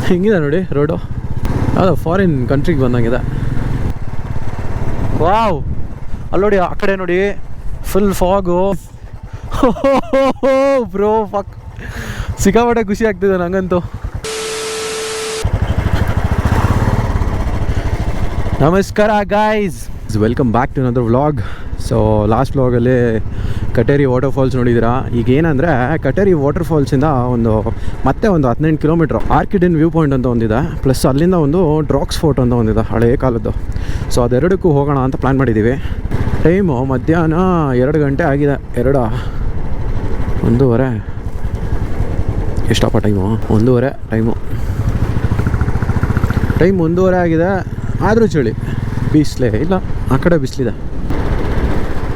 ಹೆಂಗಿದೆ ನೋಡಿ ರೋಡು, ಅದು ಫಾರಿನ್ ಕಂಟ್ರಿಗೆ ಬಂದಂಗಿದೆ. ವಾವ್, ಅಲ್ಲಿ ನೋಡಿ ಆ ಕಡೆ ನೋಡಿ ಫುಲ್ ಫಾಗು. ಬ್ರೋ ಫಕ್, ಸಿಕ್ಕಾಪಟ್ಟೆ ಖುಷಿ ಆಗ್ತಿದೆ ನಂಗಂತೂ. ನಮಸ್ಕಾರ guys, welcome back to another vlog. So last ವ್ಲಾಗಲ್ಲಿ ಕಟೇರಿ ವಾಟರ್ ಫಾಲ್ಸ್ ನೋಡಿದ್ದೀರಾ. ಈಗ ಏನಂದರೆ ಕಟೇರಿ ವಾಟರ್ ಫಾಲ್ಸಿಂದ ಮತ್ತೆ ಒಂದು 18 ಕಿಲೋಮೀಟ್ರ್ ಆರ್ಕಿಡನ್ ವ್ಯೂ ಪಾಯಿಂಟ್ ಅಂತ ಒಂದಿದೆ, ಪ್ಲಸ್ ಅಲ್ಲಿಂದ ಒಂದು ಡ್ರಾಕ್ಸ್ ಫೋರ್ಟ್ ಅಂತ ಒಂದಿದೆ ಹಳೆಯ ಕಾಲದ್ದು. ಸೊ ಅದೆರಡಕ್ಕೂ ಹೋಗೋಣ ಅಂತ ಪ್ಲ್ಯಾನ್ ಮಾಡಿದ್ದೀವಿ. ಟೈಮು ಮಧ್ಯಾಹ್ನ 2 ಗಂಟೆ ಆಗಿದೆ. 1:30 ಎಷ್ಟಪ್ಪ ಟೈಮು? 1:30 ಟೈಮ್ 1:30 ಆಗಿದೆ. ಆದರೂ ಚಳಿ, ಬಿಸಿಲೇ ಇಲ್ಲ. ಆ ಕಡೆ ಬಿಸಿಲಿದೆ.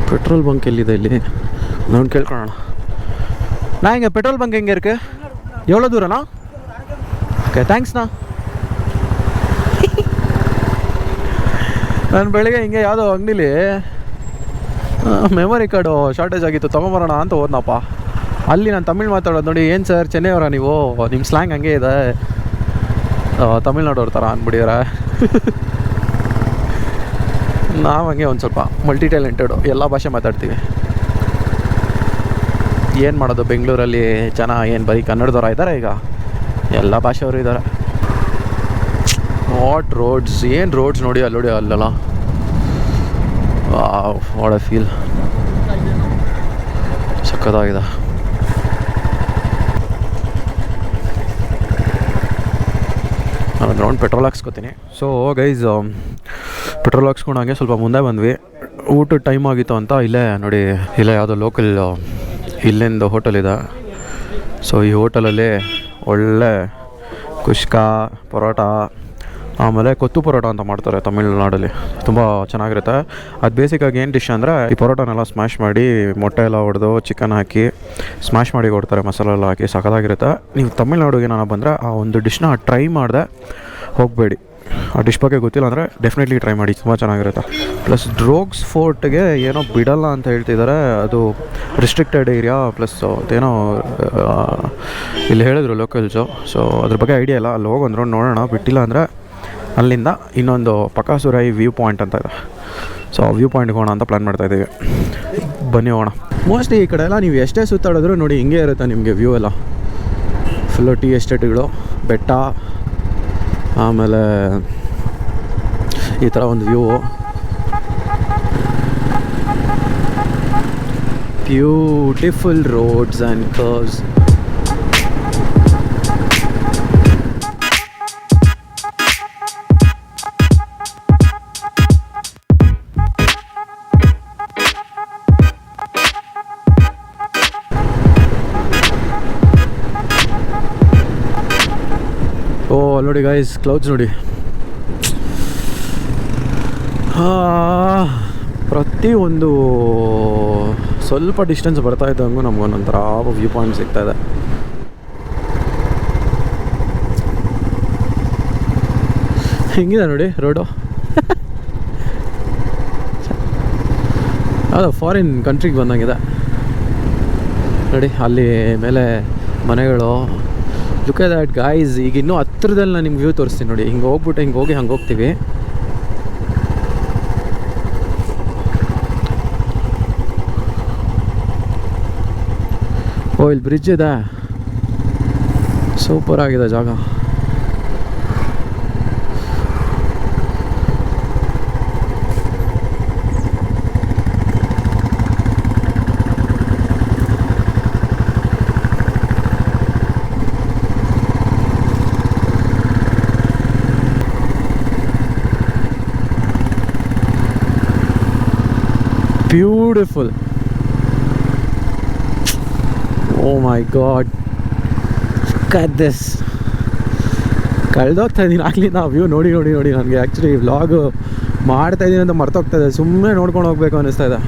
ಪೆಟ್ರೋಲ್ ಬಂಕ್ ಎಲ್ಲಿದೆ ಇಲ್ಲಿ ನಾನು ಕೇಳ್ಕೊಳ್ಳೋಣ. ನಾ ಹಿಂಗೆ ಪೆಟ್ರೋಲ್ ಬಂಕ್ ಹೆಂಗೆ ಇருக்கு? ಎவ்வளோ ದೂರನಾ? ಓಕೆ, ಥ್ಯಾಂಕ್ಸ್ನಾ. ನಾನು ಬೆಳಿಗ್ಗೆ ಹಿಂಗೆ ಯಾವುದೋ ಅಂಗಡಿಲಿ ಮೆಮೊರಿ ಕಾರ್ಡು ಶಾರ್ಟೇಜ್ ಆಗಿತ್ತು, ತೊಗೊಂಬರೋಣ ಅಂತ ಹೋದ್ನಪ್ಪ. ಅಲ್ಲಿ ನಾನು ತಮಿಳ್ ಮಾತಾಡೋದು ನೋಡಿ, ಏನು ಸರ್ ಚೆನ್ನೈಯವರ ನೀವು, ನಿಮ್ಮ ಸ್ಲ್ಯಾಂಗ್ ಹಂಗೆ ಇದೆ, ತಮಿಳ್ನಾಡೋರ ಥರ ಅಂದ್ಬಿಡಿಯರ. ನಾವು ಹಂಗೆ ಒಂದು ಸ್ವಲ್ಪ ಮಲ್ಟಿ ಟ್ಯಾಲೆಂಟೆಡು, ಎಲ್ಲ ಭಾಷೆ ಮಾತಾಡ್ತೀವಿ. ಏನು ಮಾಡೋದು, ಬೆಂಗಳೂರಲ್ಲಿ ಜನ ಏನು ಬರೀ ಕನ್ನಡದವ್ರು ಇದ್ದಾರೆ, ಈಗ ಎಲ್ಲ ಭಾಷೆಯವರು ಇದ್ದಾರೆ. ವಾಟ್ ರೋಡ್ಸ್, ಏನು ರೋಡ್ಸ್ ನೋಡಿ, ಅಲ್ಲಿ ನೋಡಿ ಅಲ್ಲೆಲ್ಲ. ವಾಟ್ ಅ ಫೀಲ್, ಸಕ್ಕತ್ತಾಗಿದೆ. ನಾನು ರೌಂಡ್ ಪೆಟ್ರೋಲ್ ಹಾಕ್ಸ್ಕೊತೀನಿ. ಸೊ ಗೈಸ್, ಪೆಟ್ರೋಲ್ ಹಾಕ್ಸ್ಕೊಂಡು ಹಂಗೆ ಸ್ವಲ್ಪ ಮುಂದೆ ಬಂದ್ವಿ. ಊಟದ ಟೈಮ್ ಆಗಿತ್ತು ಅಂತ ಇಲ್ಲೇ ನೋಡಿ, ಇಲ್ಲೇ ಯಾವುದೋ ಲೋಕಲ್ ಇಲ್ಲಿಂದ ಹೋಟೆಲ್ ಇದೆ. ಸೊ ಈ ಹೋಟೆಲಲ್ಲಿ ಒಳ್ಳೆ ಕುಷ್ಕಾ ಪರೋಟ, ಆಮೇಲೆ ಕೊತ್ತು ಪರೋಟ ಅಂತ ಮಾಡ್ತಾರೆ ತಮಿಳ್ನಾಡಲ್ಲಿ, ತುಂಬ ಚೆನ್ನಾಗಿರುತ್ತೆ. ಅದು ಬೇಸಿಕಾಗಿ ಏನು ಡಿಶ್ ಅಂದರೆ, ಈ ಪರೋಟನೆಲ್ಲ ಸ್ಮ್ಯಾಶ್ ಮಾಡಿ ಮೊಟ್ಟೆ ಎಲ್ಲ ಹೊಡೆದು ಚಿಕನ್ ಹಾಕಿ ಸ್ಮ್ಯಾಶ್ ಮಾಡಿ ಕೊಡ್ತಾರೆ, ಮಸಾಲೆ ಎಲ್ಲ ಹಾಕಿ, ಸಖತ್ತಾಗಿರುತ್ತೆ. ನೀವು ತಮಿಳ್ನಾಡಿಗೆ ನಾನು ಬಂದರೆ ಆ ಒಂದು ಡಿಶ್ನ ಟ್ರೈ ಮಾಡಿದೆ ಹೋಗಬೇಡಿ. ಆ ಡಿಶ್ ಬಗ್ಗೆ ಗೊತ್ತಿಲ್ಲ ಅಂದರೆ ಡೆಫಿನೆಟ್ಲಿ ಟ್ರೈ ಮಾಡಿ, ತುಂಬ ಚೆನ್ನಾಗಿರುತ್ತೆ. ಪ್ಲಸ್ ಡ್ರೋಗ್ಸ್ ಫೋರ್ಟ್ಗೆ ಏನೋ ಬಿಡಲ್ಲ ಅಂತ ಹೇಳ್ತಿದ್ದಾರೆ, ಅದು ರಿಸ್ಟ್ರಿಕ್ಟೆಡ್ ಏರಿಯಾ. ಪ್ಲಸ್ ಅದೇನೋ ಇಲ್ಲಿ ಹೇಳಿದ್ರು ಲೋಕಲ್ಸು. ಸೊ ಅದ್ರ ಬಗ್ಗೆ ಐಡಿಯಾ ಇಲ್ಲ, ಅಲ್ಲಿ ಹೋಗಿ ಒಂದು ರೌಂಡ್ ನೋಡೋಣ. ಬಿಟ್ಟಿಲ್ಲ ಅಂದರೆ ಅಲ್ಲಿಂದ ಇನ್ನೊಂದು ಪಕಾಸುರೈ ವ್ಯೂ ಪಾಯಿಂಟ್ ಅಂತ ಇದೆ. ಸೊ ಆ ವ್ಯೂ ಪಾಯಿಂಟ್ಗೆ ಹೋಗೋಣ ಅಂತ ಪ್ಲ್ಯಾನ್ ಮಾಡ್ತಾಯಿದ್ದೀವಿ. ಬನ್ನಿ ಹೋಗೋಣ. ಮೋಸ್ಟ್ಲಿ ಈ ಕಡೆ ಎಲ್ಲ ನೀವು ಎಷ್ಟೇ ಸುತ್ತಾಡಿದ್ರು ನೋಡಿ ಹಿಂಗೆ ಇರುತ್ತೆ ನಿಮಗೆ ವ್ಯೂ ಎಲ್ಲ. ಫುಲ್ಲು ಟೀ ಎಸ್ಟೇಟ್ಗಳು, ಬೆಟ್ಟ, ಆಮೇಲೆ ಈ ಥರ ಒಂದು view. Beautiful roads and curves. ನೋಡಿ ಗೈಸ್, ಕ್ಲೌಡ್ಸ್ ನೋಡಿ. ಪ್ರತಿಯೊಂದು ಸ್ವಲ್ಪ ಡಿಸ್ಟೆನ್ಸ್ ಬರ್ತಾ ಇದ್ದಂಗೂ ನಮಗೊಂದೊಂಥರ ವ್ಯೂ ಪಾಯಿಂಟ್ ಸಿಗ್ತಾ ಇದೆ. ಹೆಂಗಿದೆ ನೋಡಿ ರೋಡು, ಅದು ಫಾರಿನ್ ಕಂಟ್ರಿಗೆ ಬಂದಂಗಿದೆ ನೋಡಿ. ಅಲ್ಲಿ ಮೇಲೆ ಮನೆಗಳು. Look at that guys. ಈಗ ಇನ್ನೂ ಹತ್ರದಲ್ಲಿ ನಾನು ನಿಮ್ಗೆ ವ್ಯೂ ತೋರಿಸ್ತೀನಿ ನೋಡಿ. ಹಿಂಗೆ ಹೋಗ್ಬಿಟ್ಟು ಹಿಂಗೆ ಹೋಗಿ ಹಂಗೆ ಹೋಗ್ತೀವಿ. ಓ, ಇಲ್ಲಿ ಬ್ರಿಡ್ಜ್ ಇದೆ, ಸೂಪರ್ ಆಗಿದೆ ಜಾಗ. Beautiful. Oh my god, look at this. ಕಳೆದೋಗ್ತಾ ಇದ್ದೀನಿ ಆಗಲಿಂದ ವ್ಯೂ ನೋಡಿ ನೋಡಿ ನೋಡಿ. ನನಗೆ ಆ್ಯಕ್ಚುಲಿ ವ್ಲಾಗ್ ಮಾಡ್ತಾಯಿದ್ದೀನಿ ಅಂತ ಮರ್ತೋಗ್ತಾ ಇದೆ, ಸುಮ್ಮನೆ ನೋಡ್ಕೊಂಡು ಹೋಗ್ಬೇಕು ಅನ್ನಿಸ್ತಾ ಇದೆ.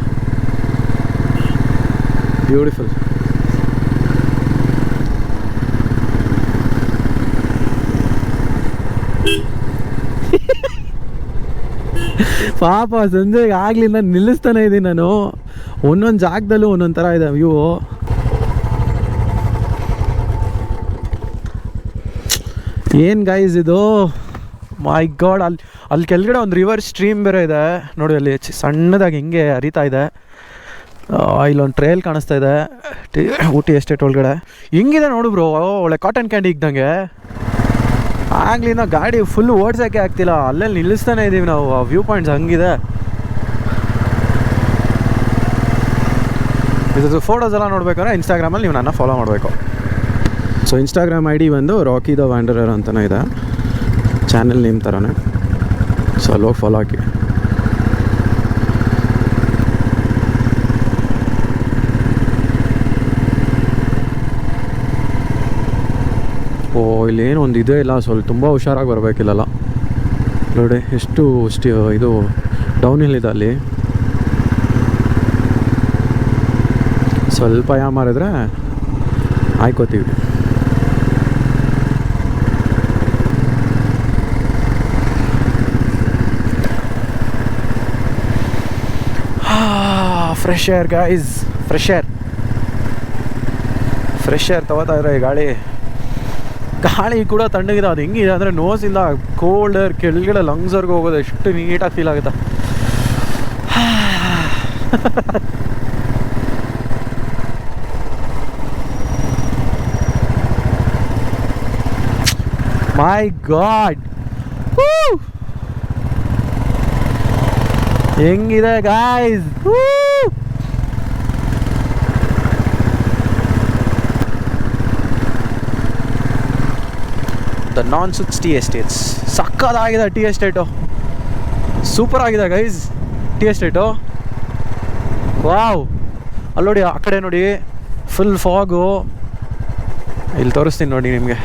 ಬ್ಯೂಟಿಫುಲ್. ಪಾಪ ಸಂಜೆಗೆ ಆಗ್ಲಿಂದ ನಿಲ್ಲಿಸ್ತಾನೆ ಇದ್ದೀನಿ ನಾನು. ಒಂದೊಂದು ಜಾಗದಲ್ಲೂ ಒಂದೊಂದು ಥರ ಇದೆ ವ್ಯೂ. ಏನು ಗೈಸ್ ಇದು, ಮೈ ಗಾಡ್. ಅಲ್ಲಿ ಕೆಳಗಡೆ ಒಂದು ರಿವರ್ ಸ್ಟ್ರೀಮ್ ಬೇರೆ ಇದೆ ನೋಡಿ, ಅಲ್ಲಿ ಸಣ್ಣದಾಗಿ ಹಿಂಗೆ ಹರಿತಾ ಇದೆ. ಇಲ್ಲೊಂದು ಟ್ರೇಲ್ ಕಾಣಿಸ್ತಾ ಇದೆ ಊಟಿ ಎಸ್ಟೇಟ್ ಒಳಗಡೆ. ಹಿಂಗಿದೆ ನೋಡು ಬ್ರೋ, ಒಳ್ಳೆ ಕಾಟನ್ ಕ್ಯಾಂಡಿ ಇದ್ದಂಗೆ. ಆಗ್ಲಿಂದ ಗಾಡಿ ಫುಲ್ ಓಡ್ಸೋಕ್ಕೆ ಆಗ್ತಿಲ್ಲ, ಅಲ್ಲೇ ನಿಲ್ಲಿಸ್ತಾನೆ ಇದ್ದೀವಿ ನಾವು. ಆ ವ್ಯೂ ಪಾಯಿಂಟ್ಸ್ ಹಂಗಿದೆ. ಇದ್ರದ್ದು ಫೋಟೋಸ್ ಎಲ್ಲ ನೋಡ್ಬೇಕಂದ್ರೆ ಇನ್ಸ್ಟಾಗ್ರಾಮಲ್ಲಿ ನೀವು ನನ್ನ ಫಾಲೋ ಮಾಡಬೇಕು. ಸೊ ಇನ್ಸ್ಟಾಗ್ರಾಮ್ ಐ ಡಿ ಬಂದು ರಾಕಿ ದ ವ್ಯಾಂಡರರ್ ಅಂತಲೇ ಇದೆ, ಚಾನೆಲ್ ನೇಮ್ ಥರನೇ. ಸೊ ಅಲ್ಲೋಗಿ ಫಾಲೋ ಹಾಕಿ. ಓ ಇಲ್ಲೇನು ಒಂದು ಇದೇ ಇಲ್ಲ, ಸ್ವಲ್ಪ ತುಂಬ ಹುಷಾರಾಗಿ ಬರಬೇಕಿಲ್ಲಲ್ಲ ನೋಡಿ. ಎಷ್ಟು ಇದು ಡೌನ್ ಹಿಲ್ ಇದೆ ಅಲ್ಲಿ. ಸ್ವಲ್ಪ ಯಾಮಾರಿದ್ರೆ ಆಯ್ಕೋತೀವಿ. Fresh air guys, fresh air ತಗೋತಾ ಇದ್ರೆ ಗಾಳಿ ಕೂಡ ತಣ್ಣಗಿದೆ. ಅದು ಹೆಂಗಿದೆ ಅಂದರೆ ನೋಸಿಂದ ಕೋಲ್ಡ್ ಏರ್ ಕೆಳಗಡೆ ಲಂಗ್ಸ್ವರೆಗೂ ಹೋಗೋದು ಎಷ್ಟು ನೀಟಾಗಿ ಫೀಲ್ ಆಗುತ್ತೆ. ಮೈ ಗಾಡ್, ಹೆಂಗಿದೆ guys. The Nonsuch tea estates ಸಕ್ಕದಾಗಿದೆ. ಟೀ ಎಸ್ಟೇಟು ಸೂಪರ್ ಆಗಿದೆ ಗೈಸ್, ಟೀ ಎಸ್ಟೇಟು. ವಾವ್, ಅಲ್ಲಿ ನೋಡಿ, ಆ ಕಡೆ ನೋಡಿ ಫುಲ್ ಫಾಗು. ಇಲ್ಲಿ ತೋರಿಸ್ತೀನಿ ನೋಡಿ ನಿಮಗೆ.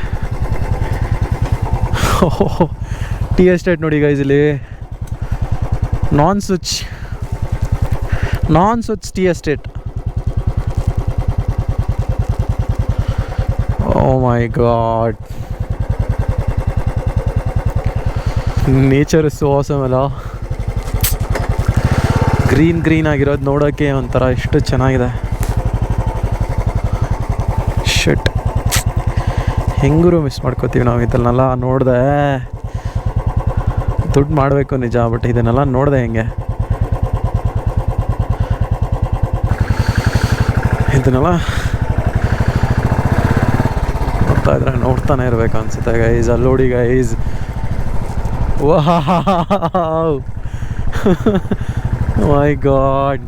ಟೀ ಎಸ್ಟೇಟ್ ನೋಡಿ ಗೈಸ್, ಇಲ್ಲಿ Nonsuch tea estate. Oh my god, nature is so awesome ಅಲ್ಲ. ಗ್ರೀನ್ ಆಗಿರೋದು ನೋಡೋಕ್ಕೆ ಒಂಥರ ಎಷ್ಟು ಚೆನ್ನಾಗಿದೆ. ಶಟ್, ಹೆಂಗರೂ ಮಿಸ್ ಮಾಡ್ಕೋತೀವಿ ನಾವು ಇದನ್ನೆಲ್ಲ ನೋಡಿದೆ. ದುಡ್ಡು ಮಾಡಬೇಕು ನಿಜ, ಬಟ್ ಇದನ್ನೆಲ್ಲ ನೋಡಿದೆ ಹೆಂಗೆ. ಇದನ್ನೆಲ್ಲ ನೋಡ್ತಾ ಇದ್ರೆ ನೋಡ್ತಾನೆ ಇರಬೇಕು ಅನ್ಸುತ್ತೆ ಗೈಸ್. ಅಲ್ಲಿ ನೋಡಿ guys, wow, my god.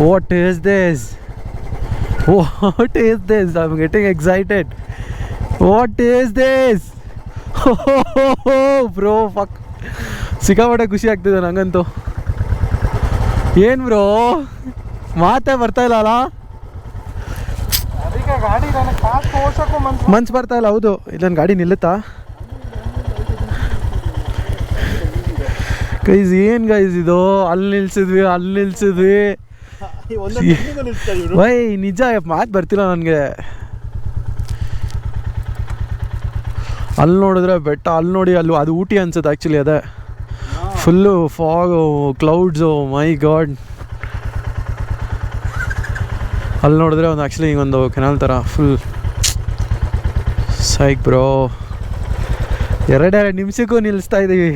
What is this? What is this? I'm getting excited. What is this? Bro, fuck. ಸಿಕ್ಕಾಪಟ್ಟೆ ಖುಷಿ ಆಗ್ತಿದೆ ನಂಗಂತೂ. ಏನು ಬ್ರೋ, ಮಾತೇ ಬರ್ತಾ ಇಲ್ಲ ಅಲ್ಲ. ಮನ್ಸು ಬರ್ತಾ ಇಲ್ಲ. ಹೌದು, ಇಲ್ಲೊಂದು ಗಾಡಿ ನಿಲ್ಲುತ್ತಾ ಗೈಸ್? ಏನು ಗೈಸ್ ಇದು, ಅಲ್ಲಿ ನಿಲ್ಸಿದ್ವಿ. ವೈ ನಿಜ ಮಾತು ಬರ್ತಿಲ್ಲ ನನಗೆ. ಅಲ್ಲಿ ನೋಡಿದ್ರೆ ಬೆಟ್ಟ, ಅಲ್ಲಿ ನೋಡಿ, ಅಲ್ಲಿ ಅದು ಊಟಿ ಅನ್ಸುತ್ತೆ ಆ್ಯಕ್ಚುಲಿ. ಅದೇ ಫುಲ್ಲು ಫಾಗು, ಕ್ಲೌಡ್ಸು, ಮೈ ಗಾಡ್. ಅಲ್ಲಿ ನೋಡಿದ್ರೆ ಒಂದು ಆ್ಯಕ್ಚುಲಿ ಹಿಂಗೊಂದು ಕೆನಾಲ್ ಥರ ಫುಲ್ ಸೈಕ್ ಬ್ರೋ. 2 ನಿಮಿಷಕ್ಕೂ ನಿಲ್ಲಿಸ್ತಾ ಇದ್ದೀವಿ.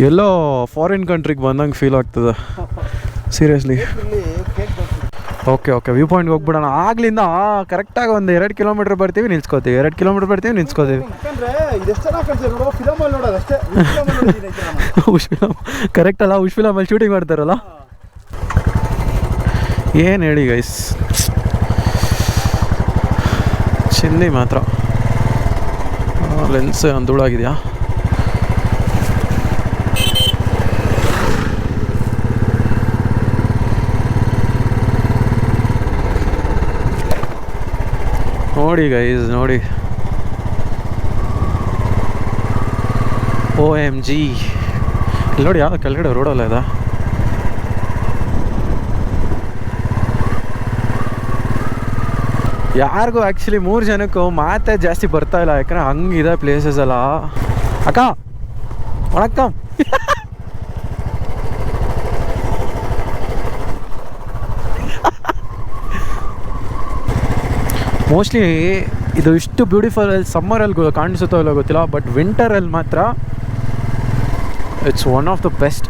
ಎಲ್ಲೋ ಫಾರಿನ್ ಕಂಟ್ರಿಗೆ ಬಂದಂಗೆ ಫೀಲ್ ಆಗ್ತದೆ ಸೀರಿಯಸ್ಲಿ. ಓಕೆ ವ್ಯೂ ಪಾಯಿಂಟ್ಗೆ ಹೋಗ್ಬಿಡೋಣ. ಆಗ್ಲಿಂದ ಕರೆಕ್ಟಾಗಿ ಒಂದು 2 ಕಿಲೋಮೀಟ್ರ್ ಬರ್ತೀವಿ, ನಿಲ್ಸ್ಕೋತೀವಿ. 2 ಕಿಲೋಮೀಟ್ರ್ ಬರ್ತೀವಿ, ನಿಲ್ಸ್ಕೋತೀವಿ. ಉಷ್ ಫಿಲಮ್ ಕರೆಕ್ಟ್ ಅಲ್ಲ? ಉಷ್ ಫಿಲಮಲ್ಲಿ ಶೂಟಿಂಗ್ ಮಾಡ್ತಾರಲ್ಲ, ಏನು ಹೇಳಿ ಗೈಸ್. ಚಿಂದಿ ಮಾತ್ರ ಲೆನ್ಸ್ ಧೂಳಾಗಿದೆಯಾ? ನೋಡಿ ಗೈಸ್, ನೋಡಿ. OMG, ಇಲ್ಲಿ ನೋಡಿ, ಯಾವ್ದು ಕೆಳಗಡೆ ರೋಡಲ್ಲ ಇದೆ. ಯಾರಿಗೂ ಆ್ಯಕ್ಚುಲಿ 3 ಜನಕ್ಕೂ ಮಾತೇ ಜಾಸ್ತಿ ಬರ್ತಾ ಇಲ್ಲ, ಯಾಕಂದರೆ ಹಂಗಿದೆ ಪ್ಲೇಸಸ್ ಎಲ್ಲ. ಅಕ್ಕ ವಣಕ್ಕಂ. ಮೋಸ್ಟ್ಲಿ ಇದು ಇಷ್ಟು ಬ್ಯೂಟಿಫುಲ್ ಸಮ್ಮರಲ್ಲಿ ಕಾಣಿಸುತ್ತೋ ಇಲ್ಲ ಗೊತ್ತಿಲ್ಲ, ಬಟ್ ವಿಂಟರಲ್ಲಿ ಮಾತ್ರ it's one of the best.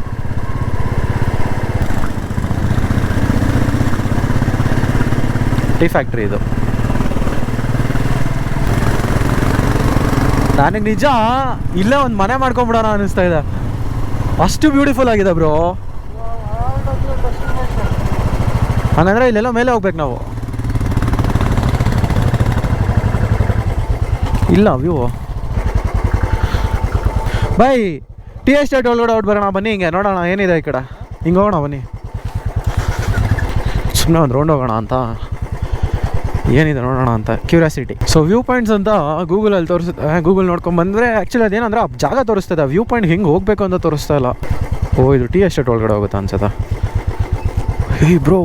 Tea factory ಇದು. ನನಗೆ ನಿಜ ಇಲ್ಲೇ ಒಂದು ಮನೆ ಮಾಡ್ಕೊಂಬಿಡೋಣ ಅನ್ನಿಸ್ತಾ ಇದೆ, ಅಷ್ಟು ಬ್ಯೂಟಿಫುಲ್ ಆಗಿದೆ ಬ್ರೋ. ಹಾಗಂದ್ರೆ ಇಲ್ಲೆಲ್ಲ ಮೇಲೆ ಹೋಗ್ಬೇಕು ನಾವು. ಇಲ್ಲ ವ್ಯೂ ಬೈ ಟೀ ಎಸ್ಟೇಟ್ ಒಳಗಡೆ ಔಟ್ ಬರೋಣ ಬನ್ನಿ. ಹಿಂಗೆ ನೋಡೋಣ ಏನಿದೆ ಈ ಕಡೆ, ಹಿಂಗೆ ಹೋಗೋಣ ಬನ್ನಿ. ಸುಮ್ಮನೆ ಒಂದು ರೌಂಡ್ ಹೋಗೋಣ ಅಂತ, ಏನಿದೆ ನೋಡೋಣ ಅಂತ ಕ್ಯೂರಿಯಾಸಿಟಿ. ಸೊ ವ್ಯೂ ಪಾಯಿಂಟ್ಸ್ ಅಂತ ಗೂಗಲಲ್ಲಿ ತೋರಿಸುತ್ತೆ. ಗೂಗಲ್ ನೋಡ್ಕೊಂಡು ಬಂದರೆ ಆ್ಯಕ್ಚುಲಿ ಅದೇನಂದ್ರೆ ಆ ಜಾಗ ತೋರಿಸ್ತದೆ, ವ್ಯೂ ಪಾಯಿಂಟ್ ಹಿಂಗೆ ಹೋಗಬೇಕು ಅಂತ ತೋರಿಸ್ತಾ ಇಲ್ಲ. ಓ ಇದು ಟೀ ಎಸ್ಟೇಟ್ ಒಳಗಡೆ ಹೋಗುತ್ತಾ ಅನ್ಸುತ್ತಾ. ಹೇ ಬ್ರೋ